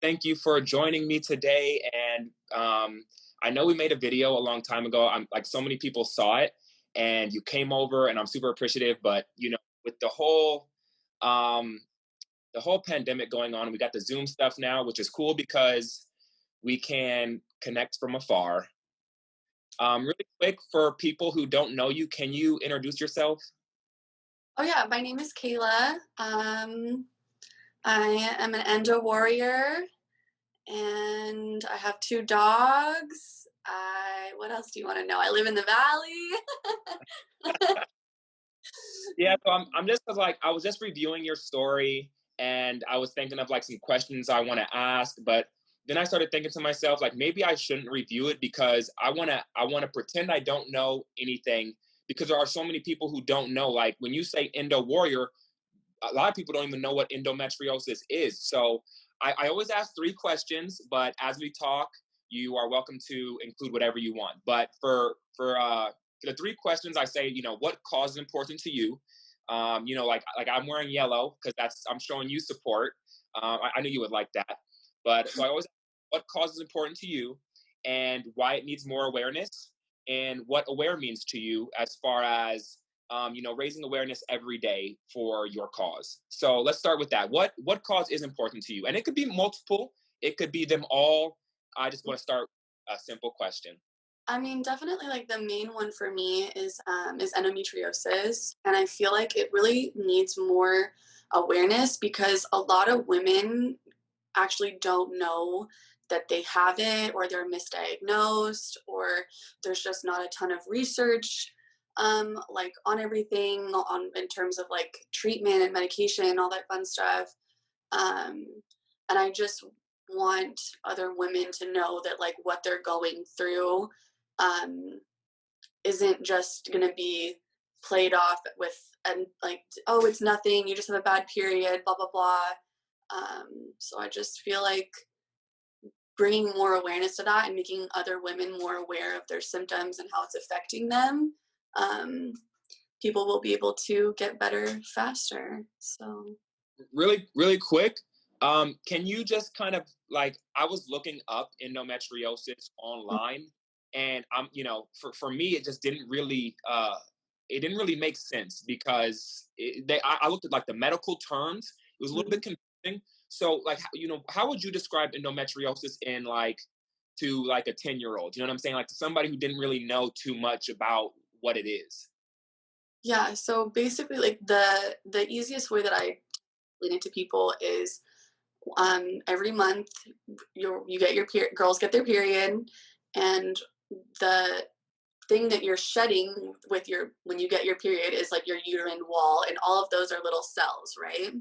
Thank you for joining me today. And I know we made a video a long time ago. I'm like so many people saw it, and you came over, and I'm super appreciative. But with um, the whole pandemic going on, we got the Zoom stuff now, which is cool because we can connect from afar. Really quick for people who don't know you, can you introduce yourself? Oh yeah, my name is Kayla. I am an endo warrior and I have two dogs. What else do you want to know? I live in the valley. Yeah, so I'm just 'cause, like, I was just reviewing your story, and I was thinking of like some questions I want to ask, but then I started thinking to myself like maybe I shouldn't review it because I want to pretend I don't know anything because there are so many people who don't know. Like when you say endo warrior, a lot of people don't even know what endometriosis is. So I always ask three questions, but as we talk, you are welcome to include whatever you want. But for the three questions, I say, what cause is important to you? Like I'm wearing yellow because that's I'm showing you support. I knew you would like that. But so I always ask what cause is important to you and why it needs more awareness and what aware means to you as far as raising awareness every day for your cause. So let's start with that. What cause is important to you? And it could be multiple. It could be them all. I just want to start a simple question. I mean, definitely like the main one for me is endometriosis. And I feel like it really needs more awareness because a lot of women actually don't know that they have it or they're misdiagnosed or there's just not a ton of research like on everything on in terms of like treatment and medication all that fun stuff um, and I just want other women to know that like what they're going through um, isn't just going to be played off with and like, oh, it's nothing, you just have a bad period, blah blah blah. So I just feel like bringing more awareness to that and making other women more aware of their symptoms and how it's affecting them, um, people will be able to get better faster. So, Really, really quick. Can you just kind of like I was looking up endometriosis online, and for me it just didn't really make sense because I looked at like the medical terms. It was a little mhm. bit confusing. So like how would you describe endometriosis in like to like a 10-year-old? You know what I'm saying? Like to somebody who didn't really know too much about what it is. Yeah. So basically, like the easiest way that I explain it to people is every month you get your period, girls get their period, and the thing that you're shedding with your when you get your period is like your uterine wall, and all of those are little cells, right?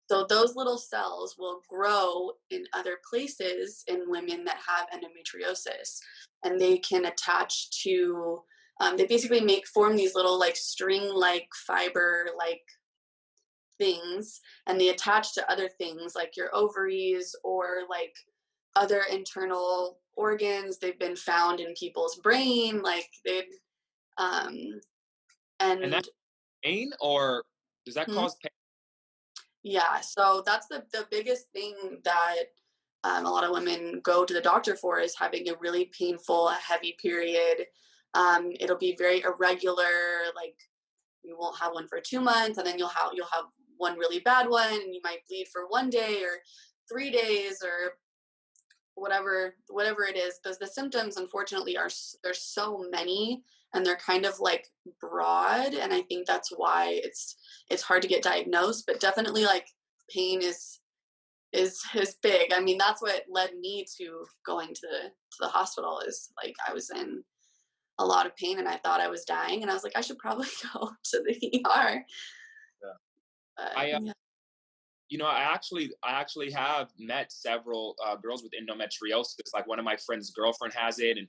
So those little cells will grow in other places in women that have endometriosis, and they can attach to. They basically make form these little like string-like fiber-like things, and they attach to other things like your ovaries or like other internal organs. They've been found in people's brain, like they um, And that and pain or does that hmm, cause pain? yeah, so that's the biggest thing that a lot of women go to the doctor for is having a really painful, heavy period. It'll be very irregular. Like you won't have one for 2 months, and then you'll have one really bad one, and you might bleed for 1 day or 3 days or whatever it is. Because the symptoms, unfortunately, there's so many, and they're kind of like broad, and I think that's why it's hard to get diagnosed. But definitely, like pain is big. I mean, that's what led me to going to the hospital. Is like I was in a lot of pain, and I thought I was dying, and I was like, I should probably go to the ER. Yeah. But I yeah. I actually have met several girls with endometriosis. Like one of my friend's girlfriend has it, and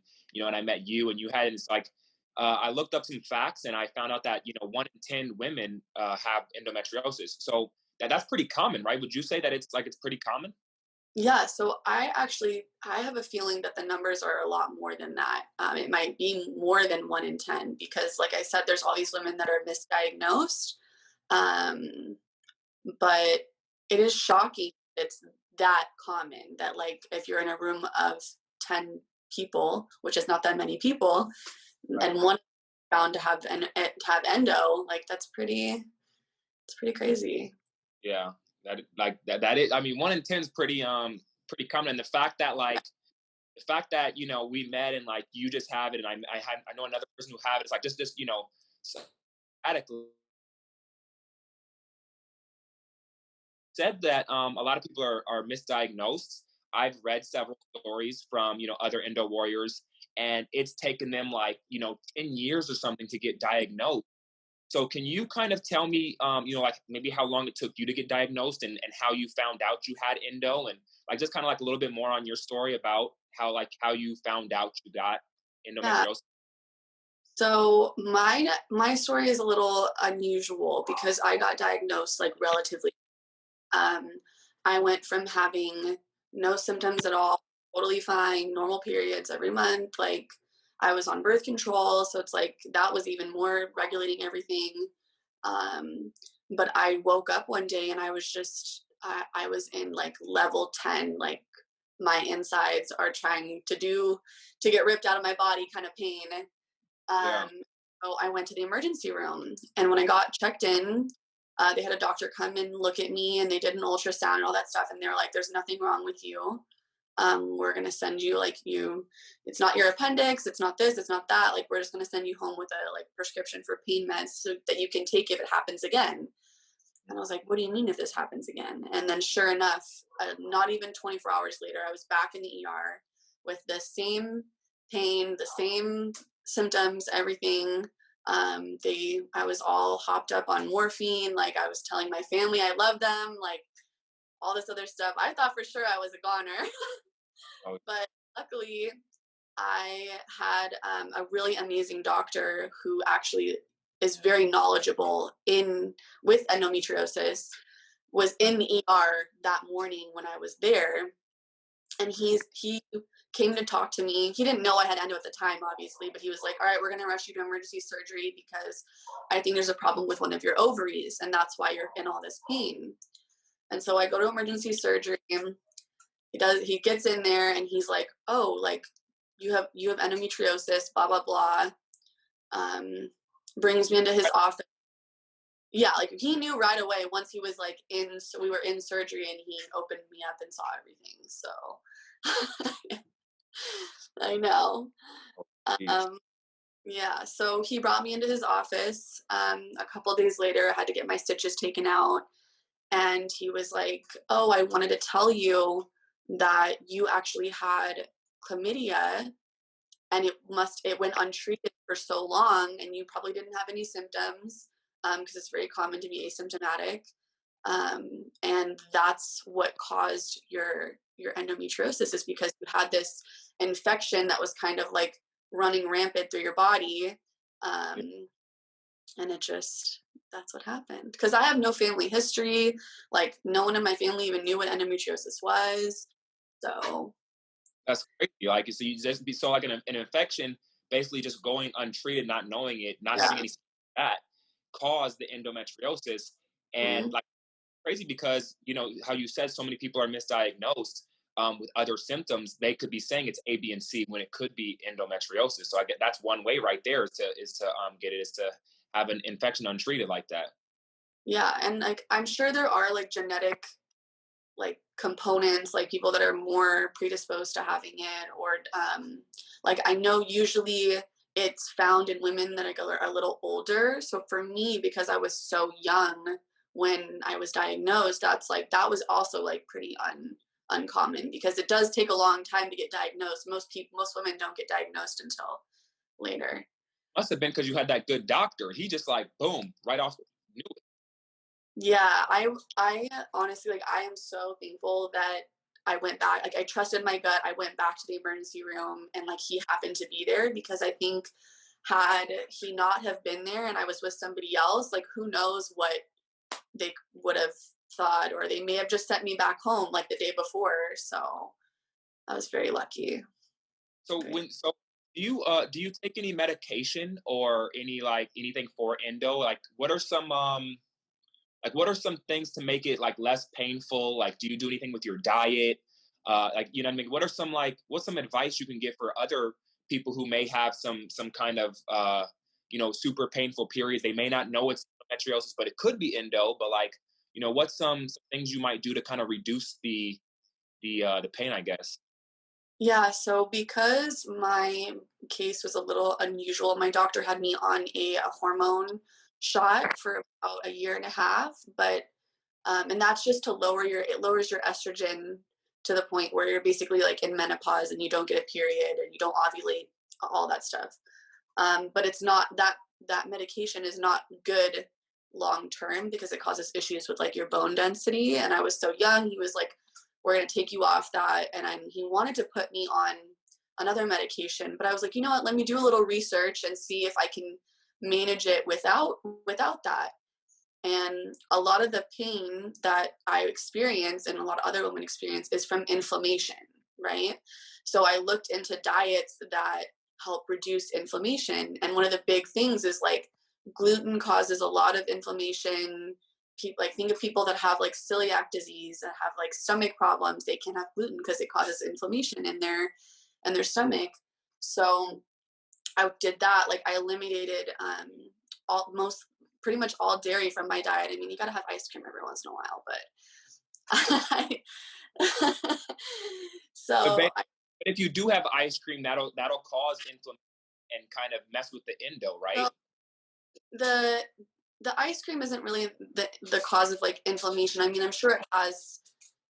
I met you, and you had it. It's like I looked up some facts, and I found out that 1 in 10 women have endometriosis. So that's pretty common, right? Would you say that it's pretty common? Yeah, so I have a feeling that the numbers are a lot more than that. It might be more than 1 in 10 because, like I said, there's all these women that are misdiagnosed. Um, but it is shocking. It's that common that like if you're in a room of 10 people, which is not that many people, Right. and one found to have to have endo, like it's pretty crazy. Yeah. That is, I mean, 1 in 10 is pretty common. And the fact that we met and like you just have it and I know another person who have it. It's like just sporadically said that a lot of people are misdiagnosed. I've read several stories from other endo warriors, and it's taken them like 10 years or something to get diagnosed. So can you kind of tell me, like maybe how long it took you to get diagnosed and how you found out you had endo and like just kind of like a little bit more on your story about how you found out you got Yeah. endometriosis? So my story is a little unusual because I got diagnosed like relatively. Um, I went from having no symptoms at all, totally fine, normal periods every month. Like I was on birth control, so it's like that was even more regulating everything. Um, but I woke up one day and I was just I was in like level 10, like my insides are trying to get ripped out of my body kind of pain. Yeah, Um, so I went to the emergency room, and when I got checked in, they had a doctor come and look at me, and they did an ultrasound and all that stuff, and they were like, "There's nothing wrong with you. We're gonna send you like you. It's not your appendix. It's not this. It's not that. Like we're just gonna send you home with a like prescription for pain meds so that you can take if it happens again." And I was like, "What do you mean if this happens again?" And then sure enough, not even 24 hours later, I was back in the ER with the same pain, the same symptoms, everything. I was all hopped up on morphine. Like I was telling my family I love them, like all this other stuff. I thought for sure I was a goner, oh, but luckily I had a really amazing doctor who actually is very knowledgeable in with endometriosis. Was in the ER that morning when I was there, and he came to talk to me. He didn't know I had endo at the time, obviously, but he was like, "All right, we're gonna rush you to emergency surgery because I think there's a problem with one of your ovaries, and that's why you're in all this pain." And so I go to emergency surgery. And he gets in there and he's like, "Oh, like you have endometriosis, blah blah blah." Um, brings me into his office. Yeah, like he knew right away once he was like in. So we were in surgery and he opened me up and saw everything. So I know. geez. Um, yeah, so he brought me into his office. A couple days later, I had to get my stitches taken out, and he was like, "Oh, I wanted to tell you that you actually had chlamydia and it went untreated for so long and you probably didn't have any symptoms because it's very common to be asymptomatic, and that's what caused your endometriosis is because you had this infection that was kind of like running rampant through your body, um, and it just that's what happened because I have no family history, like no one in my family even knew what endometriosis was, so That's crazy. Like, so you just be so like an infection, basically just going untreated, not knowing it, not having yeah. any that caused the endometriosis. And Mhm. like crazy because how you said so many people are misdiagnosed with other symptoms. They could be saying it's A, B, and C when it could be endometriosis. So I get that's one way right there is to get it is to have an infection untreated like that. Yeah, and like I'm sure there are like genetic like components, like people that are more predisposed to having it, or like I know usually it's found in women that are a little older. So for me, because I was so young when I was diagnosed, that was also like pretty uncommon because it does take a long time to get diagnosed. Most women don't get diagnosed until later. Must have been because you had that good doctor. He just like boom right off. Knew it. Yeah, I honestly like I am so thankful that I went back. Like I trusted my gut. I went back to the emergency room and like he happened to be there because I think had he not have been there and I was with somebody else, like who knows what they would have thought, or they may have just sent me back home like the day before. So I was very lucky. So Very. do you take any medication or any like anything for endo? Like what are some Like, what are some things to make it like less painful? Like, do you do anything with your diet? Like, you know what I mean? What are some like what's some advice you can get for other people who may have some kind of super painful periods? They may not know it's endometriosis, but it could be endo. But like, what's some things you might do to kind of reduce the pain, I guess. Yeah, so because my case was a little unusual, my doctor had me on a hormone shot for about a year and a half, but and that's just to it lowers your estrogen to the point where you're basically like in menopause and you don't get a period and you don't ovulate, all that stuff. But it's not that medication is not good long term because it causes issues with like your bone density. And I was so young, he was like, "We're gonna take you off that," and he wanted to put me on another medication, but I was like, you know what? Let me do a little research and see if I can manage it without that. And a lot of the pain that I experience and a lot of other women experience is from inflammation, right? So I looked into diets that help reduce inflammation. And one of the big things is like gluten causes a lot of inflammation. People like think of people that have like celiac disease that have like stomach problems, they can't have gluten because it causes inflammation in their stomach. So I did that. Like I eliminated most pretty much all dairy from my diet. I mean, you got to have ice cream every once in a while, but I, But, so I, but if you do have ice cream, that'll cause inflammation and kind of mess with the endo, so right? the the ice cream isn't really the cause of like inflammation. I mean, I'm sure it has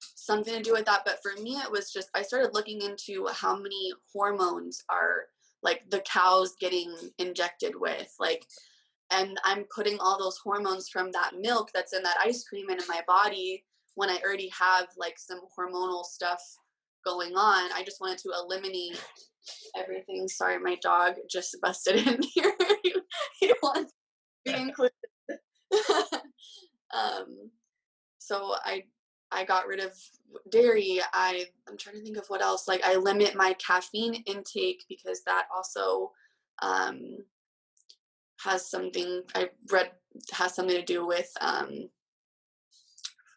something to do with that, but for me, it was just I started looking into how many hormones are like the cows getting injected with, like, and I'm putting all those hormones from that milk that's in that ice cream into my body when I already have like some hormonal stuff going on. I just wanted to eliminate everything. Sorry, my dog just busted in here. He wants to be included. um, so I got rid of dairy. I'm trying to think of what else. Like I limit my caffeine intake because that also um, has something I read has something to do with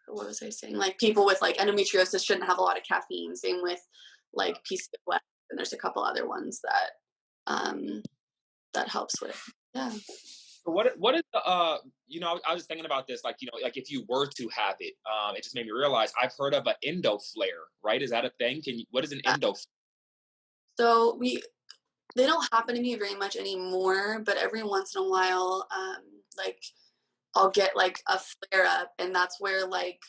what was I saying? Like people with like endometriosis shouldn't have a lot of caffeine. Same with like PCOS, and there's a couple other ones that um, that helps with. Yeah. So what is the I was thinking about this, like, like if you were to have it, it just made me realize I've heard of an endo flare, right? Is that a thing? What is an Yeah. endo? So they don't happen to me very much anymore, but every once in a while, like I'll get like a flare up, and that's where like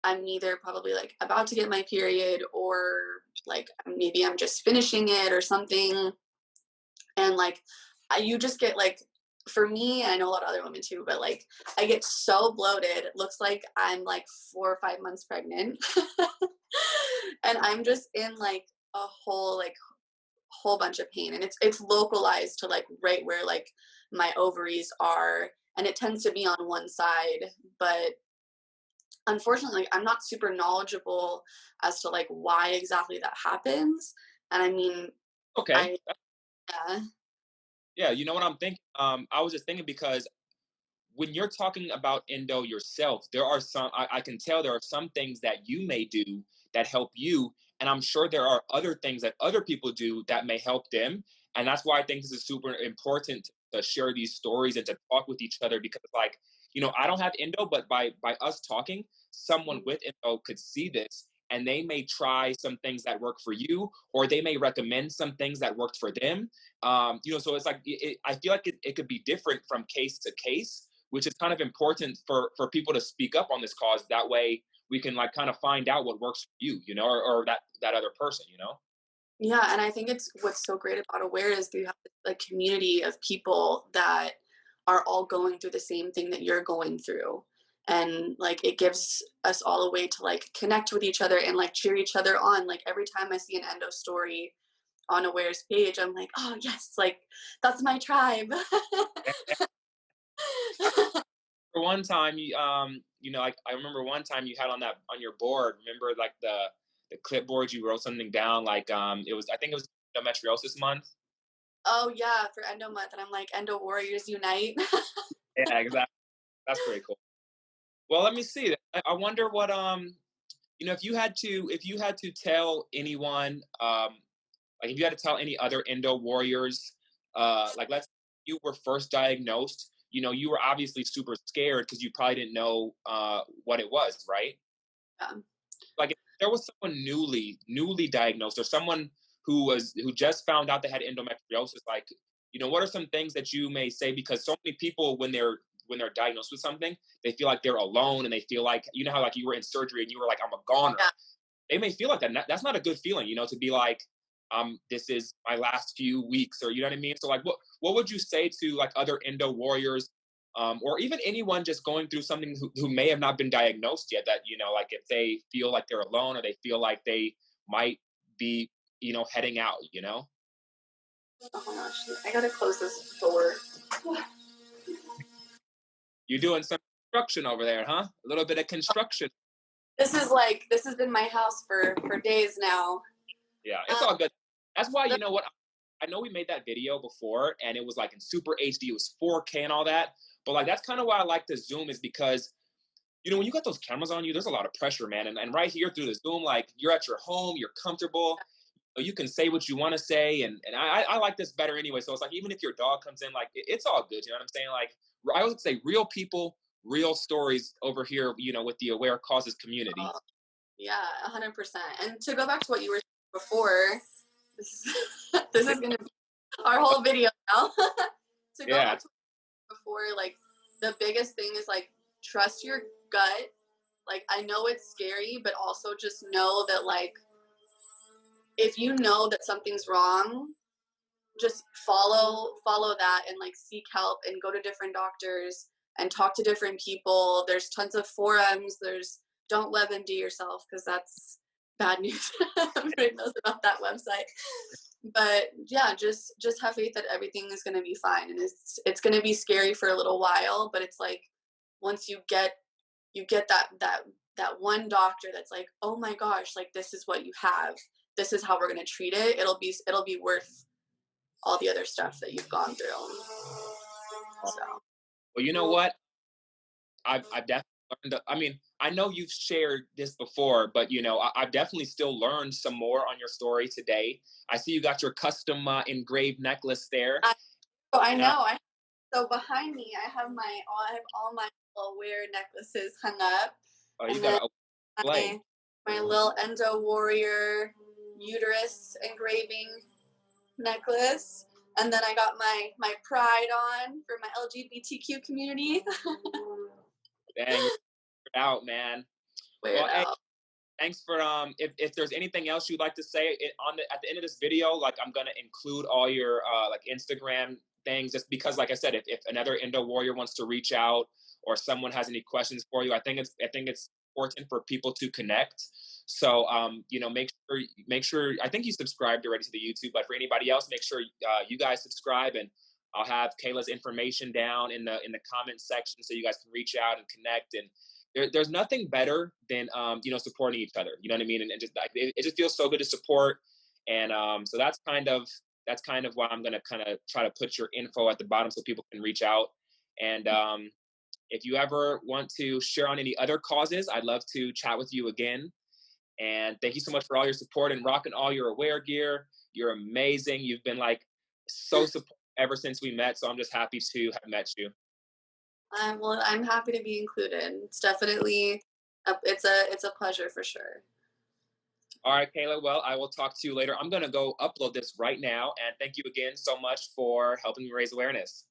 I'm either probably like about to get my period or like maybe I'm just finishing it or something. And like you just get like, for me, I know a lot of other women too, but like I get so bloated. It looks like I'm like 4 or 5 months pregnant. And I'm just in like a whole bunch of pain, and it's localized to like right where like my ovaries are, and it tends to be on one side. But unfortunately, like, I'm not super knowledgeable as to like why exactly that happens. And I mean, Okay. I yeah. Yeah, you know what I'm thinking? I was just thinking because when you're talking about endo yourself, there are I can tell there are some things that you may do that help you. And I'm sure there are other things that other people do that may help them. And that's why I think this is super important to share these stories and to talk with each other because, like, I don't have endo, but by us talking, someone with endo could see this and they may try some things that work for you, or they may recommend some things that worked for them. So it's like, I feel like it could be different from case to case, which is kind of important for people to speak up on this cause. That way we can like kind of find out what works for you, or that other person. Yeah, and I think it's what's so great about Aware is you have a community of people that are all going through the same thing that you're going through. And like it gives us all a way to like connect with each other and like cheer each other on. Like every time I see an endo story on Aware's page, I'm like, oh yes, like that's my tribe. For one time, I remember one time you had on your board. Remember, like the clipboard, you wrote something down. Like I think it was endometriosis month. Oh yeah, for Endo Month, and I'm like, Endo Warriors Unite. Yeah, exactly. That's pretty cool. Well, let me see. I wonder what if you had to tell anyone like if you had to tell any other endo warriors, like let's you were first diagnosed, you were obviously super scared because you probably didn't know what it was, right? Um, Like if there was someone newly diagnosed or someone who just found out they had endometriosis, like what are some things that you may say, because so many people when they're diagnosed with something, they feel like they're alone and they feel like how like you were in surgery and you were like, I'm a goner. yeah. They may feel like that. That's not a good feeling, to be like, this is my last few weeks, or you know what I mean. So like, what would you say to like other endo warriors, or even anyone just going through something who may have not been diagnosed yet? That like if they feel like they're alone or they feel like they might be heading out. Oh my gosh, I gotta close this door. You're doing some construction over there, huh? A little bit of construction. This has been my house for days now. Yeah, it's Um, all good. That's why you know what I know we made that video before and it was like in super HD, it was 4K and all that. But like that's kind of why I like the Zoom, is because when you got those cameras on you, there's a lot of pressure, man. And right here through the Zoom, like you're at your home, you're comfortable, you can say what you want to say. And I like this better anyway. So it's like, even if your dog comes in, like it's all good. You know what I'm saying? Like I would say real people, real stories over here, with the Aware Causes community. yeah, 100%. And to go back to what you were saying before, this is this is gonna be our whole video now. To go Yeah. back to before, like the biggest thing is like trust your gut. Like I know it's scary, but also just know that like if you know that something's wrong, just follow that and like seek help and go to different doctors and talk to different people. There's tons of forums. There's don't WebMD yourself because that's bad news. Everybody knows about that website. But yeah, just have faith that everything is going to be fine, and it's going to be scary for a little while, but it's like once you get that one doctor that's like, oh my gosh, like this is what you have, this is how we're going to treat it, it'll be worth all the other stuff that you've gone through. So Well, you know what? I've definitely learned. I mean, I know you've shared this before, but I've definitely still learned some more on your story today. I see you got your custom engraved necklace there. I And know. So behind me, I have all my little wear necklaces hung up, oh, you and got then a my display. my little Endo Warrior uterus engraving necklace, and then I got my pride on for my LGBTQ community. Dang, you're out, man. Well, Weird hey, out. thanks for if there's anything else you'd like to say at the end of this video, like I'm gonna include all your like Instagram things, just because like I said, if another endo warrior wants to reach out or someone has any questions for you, I think it's important for people to connect. So make sure I think you subscribed already to the YouTube, but for anybody else, make sure you guys subscribe, and I'll have Kayla's information down in the comment section so you guys can reach out and connect. And there's nothing better than supporting each other. You know what I mean? And just like it just feels so good to support. And so that's kind of why I'm gonna kind of try to put your info at the bottom so people can reach out. And if you ever want to share on any other causes, I'd love to chat with you again. And thank you so much for all your support and rocking all your Aware gear. You're amazing. You've been like so supportive ever since we met. So I'm just happy to have met you. Well, I'm happy to be included. It's definitely it's a pleasure for sure. All right, Kayla. Well, I will talk to you later. I'm going to go upload this right now. And thank you again so much for helping me raise awareness.